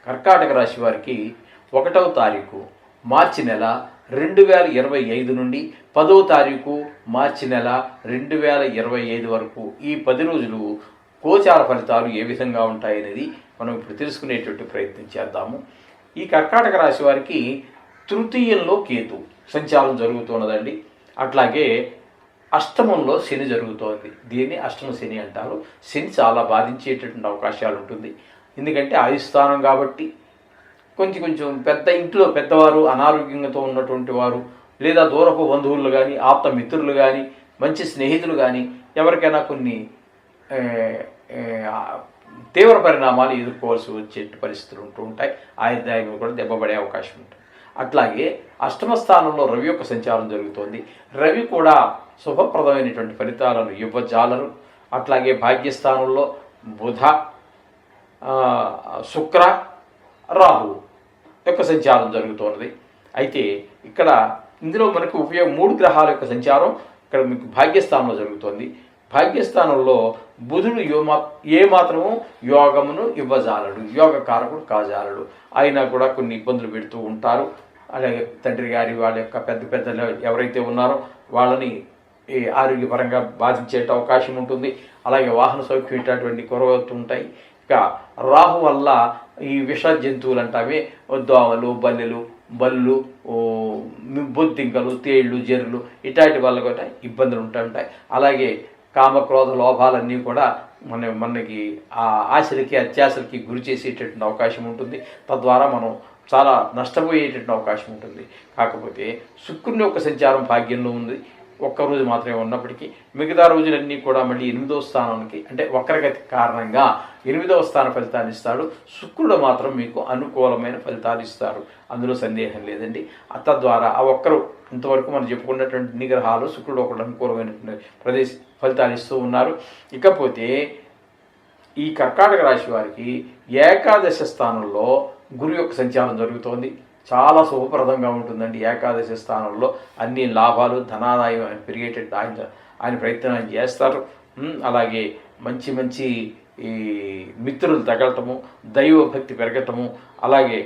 కర్కాటక రాశి వారికి 1వ తారీఖు మార్చి నెల 2025 నుండి 10వ తారీఖు మార్చి నెల 2025 వరకు ఈ 10 రోజులు గోచార ఫలితాలు ఏ విధంగా ఉంటాయనేది మనం ఇప్పుడు తెలుసుకునేటువంటి ప్రయత్నం చేద్దాము. ఈ కర్కాటక రాశి వారికి తృతీయంలో కేతు సంచారం జరుగుతున్నదండి. అట్లాగే అష్టమంలో శని జరుగుతోంది. దీన్ని అష్టమ శని అంటారు. శని చాలా బాధించేటటువంటి అవకాశాలు ఉంటుంది. ఎందుకంటే ఆయుస్థానం కాబట్టి కొంచెం పెద్ద ఇంట్లో పెద్దవారు అనారోగ్యంతో ఉన్నటువంటి వారు, లేదా దూరపు బంధువులు కానీ, ఆప్త మిత్రులు కానీ, మంచి స్నేహితులు కానీ ఎవరికైనా కొన్ని తీవ్ర పరిణామాలు ఎదుర్కోవాల్సి వచ్చే పరిస్థితులు ఉంటూ ఉంటాయి. ఆయుర్దాయం కూడా దెబ్బపడే అవకాశం ఉంటుంది. అట్లాగే అష్టమ స్థానంలో రవి యొక్క సంచారం జరుగుతోంది. రవి కూడా శుభప్రదమైనటువంటి ఫలితాలను ఇవ్వజాలరు. అట్లాగే భాగ్యస్థానంలో బుధ, శుక్ర, రాహు యొక్క సంచారం జరుగుతున్నది. అయితే ఇందులో మనకు 3 గ్రహాల యొక్క సంచారం ఇక్కడ మీకు భాగ్యస్థానంలో జరుగుతోంది. భాగ్యస్థానంలో బుధుడు ఏమాత్రము యోగమును ఇవ్వజాలడు, యోగకారకుడు కాజాలడు. అయినా కూడా కొన్ని ఇబ్బందులు పెడుతూ ఉంటారు. అలాగే తండ్రి గారి వాళ్ళ యొక్క పెద్దలు ఎవరైతే ఉన్నారో వాళ్ళని ఆరోగ్యపరంగా బాధించే అవకాశం ఉంటుంది. అలాగే వాహన సౌఖ్యం ఇట్లాంటివన్నీ కొరవవుతూ ఉంటాయి. ఇక రాహు వల్ల ఈ విష జంతువులు అంటావే దోమలు, బల్లు, బొద్దింకలు, తేళ్ళు, జర్రులు ఇట్లాంటి వల్ల కూడా ఇబ్బందులు ఉంటాయి. అలాగే కామక్రోధ లోభాలన్నీ కూడా మనకి ఆ ఆశలకి అత్యాశలకి గురి చేసేటటువంటి అవకాశం ఉంటుంది. తద్వారా మనం చాలా నష్టపోయేటటువంటి అవకాశం ఉంటుంది. కాకపోతే శుక్రుని యొక్క సంచారం భాగ్యంలో ఉంది. ఒక్కరోజు మాత్రమే ఉన్నప్పటికీ మిగతా రోజులన్నీ కూడా మళ్ళీ 8వ స్థానానికి, అంటే వక్రగతి కారణంగా 8వ స్థాన ఫలితాన్ని ఇస్తాడు. శుక్రుడు మాత్రం మీకు అనుకూలమైన ఫలితాలు ఇస్తారు, అందులో సందేహం లేదండి. తద్వారా ఆ ఒక్కరు ఇంతవరకు మనం చెప్పుకున్నటువంటి నిగ్రహాలు శుక్రుడు ఒకటి అనుకూలమైనటువంటి ఫలితాలు ఇస్తూ ఉన్నారు. ఇకపోతే ఈ కర్కాటక రాశి వారికి ఏకాదశ స్థానంలో గురు యొక్క సంచారం జరుగుతోంది. చాలా శుభప్రదంగా ఉంటుందండి. ఏకాదశి స్థానంలో అన్ని లాభాలు, ధనాదాయం పెరిగేటట్టు ఆయన ప్రయత్నం చేస్తారు. అలాగే మంచి ఈ మిత్రులు తగలటము, దైవభక్తి పెరగటము, అలాగే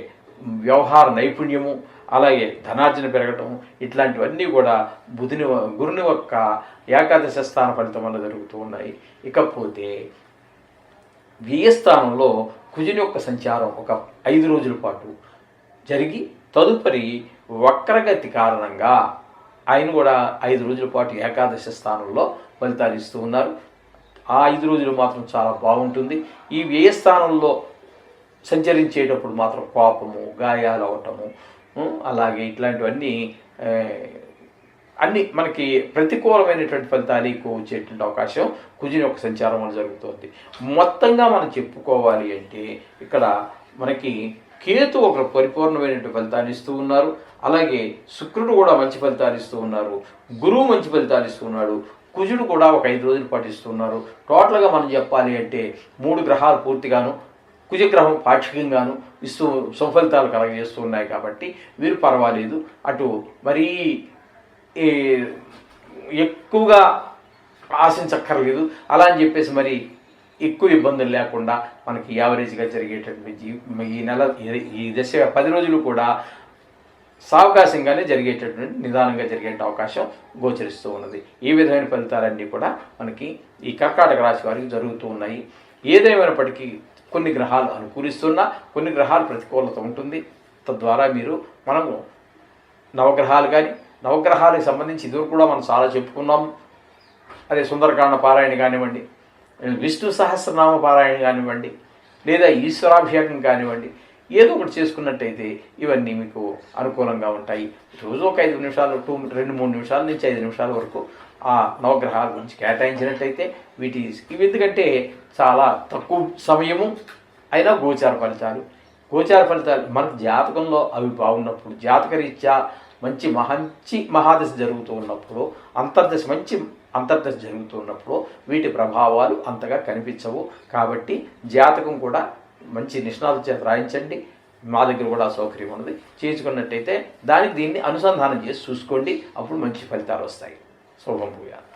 వ్యవహార నైపుణ్యము, అలాగే ధనార్జన పెరగటము, ఇట్లాంటివన్నీ కూడా గురుని యొక్క ఏకాదశ స్థాన ఫలితం వల్ల జరుగుతూ ఉన్నాయి. ఇకపోతే వ్యయస్థానంలో కుజుని యొక్క సంచారం ఒక 5 రోజుల పాటు జరిగి తదుపరి వక్రగతి కారణంగా ఆయన కూడా 5 రోజుల పాటు ఏకాదశ స్థానంలో ఫలితాలు ఇస్తూ ఉన్నారు. ఆ 5 రోజులు మాత్రం చాలా బాగుంటుంది. ఈ వ్యయస్థానంలో సంచరించేటప్పుడు మాత్రం కోపము, గాయాలు అవటము, అలాగే ఇట్లాంటివన్నీ అన్నీ మనకి ప్రతికూలమైనటువంటి ఫలితాలు ఎక్కువ వచ్చేటువంటి అవకాశం కుజుని యొక్క సంచారం వల్ల జరుగుతుంది. మొత్తంగా మనం చెప్పుకోవాలి అంటే ఇక్కడ మనకి కేతు ఒక పరిపూర్ణమైనటువంటి ఫలితాన్ని ఇస్తూ ఉన్నారు. అలాగే శుక్రుడు కూడా మంచి ఫలితాలు ఇస్తూ ఉన్నారు. గురువు మంచి ఫలితాలు ఇస్తూ ఉన్నాడు. కుజుడు కూడా ఒక 5 రోజులు పాటు ఇస్తున్నారు. టోటల్గా మనం చెప్పాలి అంటే 3 గ్రహాలు పూర్తిగాను, కుజగ్రహం పాక్షికంగాను ఇస్తూ సుఫలితాలు కలగజేస్తూ ఉన్నాయి. కాబట్టి వీరు పర్వాలేదు. అటు మరీ ఎక్కువగా ఆశించక్కర్లేదు. అలా అని చెప్పేసి మరి ఎక్కువ ఇబ్బందులు లేకుండా మనకి యావరేజ్గా జరిగేటటువంటి ఈ నెల ఈ దశ 10 రోజులు కూడా సావకాశంగానే జరిగేటటువంటి నిదానంగా జరిగే అవకాశం గోచరిస్తూ ఉన్నది. ఈ విధమైన ఫలితాలన్నీ కూడా మనకి ఈ కర్కాటక రాశి వారికి జరుగుతూ ఉన్నాయి. ఏదేమైనప్పటికీ కొన్ని గ్రహాలు అనుకూలిస్తున్నా కొన్ని గ్రహాలు ప్రతికూలత ఉంటుంది. తద్వారా మనము నవగ్రహాలకు సంబంధించి ఇదివరకు కూడా మనం చాలా చెప్పుకున్నాము. అదే సుందరకాండ పారాయణ కానివ్వండి, విష్ణు సహస్రనామ పారాయణ కానివ్వండి, లేదా ఈశ్వరాభిషేకం కానివ్వండి, ఏదో ఒకటి చేసుకున్నట్టయితే ఇవన్నీ మీకు అనుకూలంగా ఉంటాయి. రోజు ఒక 5 నిమిషాలు 2-3 నిమిషాల నుంచి 5 నిమిషాల వరకు ఆ నవగ్రహాల గురించి కేటాయించినట్టయితే ఇవి ఎందుకంటే చాలా తక్కువ సమయము అయినా గోచార ఫలితాలు మనకు జాతకంలో అవి బాగున్నప్పుడు, జాతకరీత్యా మంచి మహాదశ జరుగుతూ ఉన్నప్పుడు, మంచి అంతర్దశ జరుగుతూ ఉన్నప్పుడు వీటి ప్రభావాలు అంతగా కనిపించవు. కాబట్టి జాతకం కూడా మంచి నిష్ణాతుల చేత రాయించండి. మా దగ్గర కూడా సౌకర్యం ఉన్నది. చేసుకున్నట్టయితే దీన్ని అనుసంధానం చేసి చూసుకోండి. అప్పుడు మంచి ఫలితాలు వస్తాయి. శుభం భూయాత్.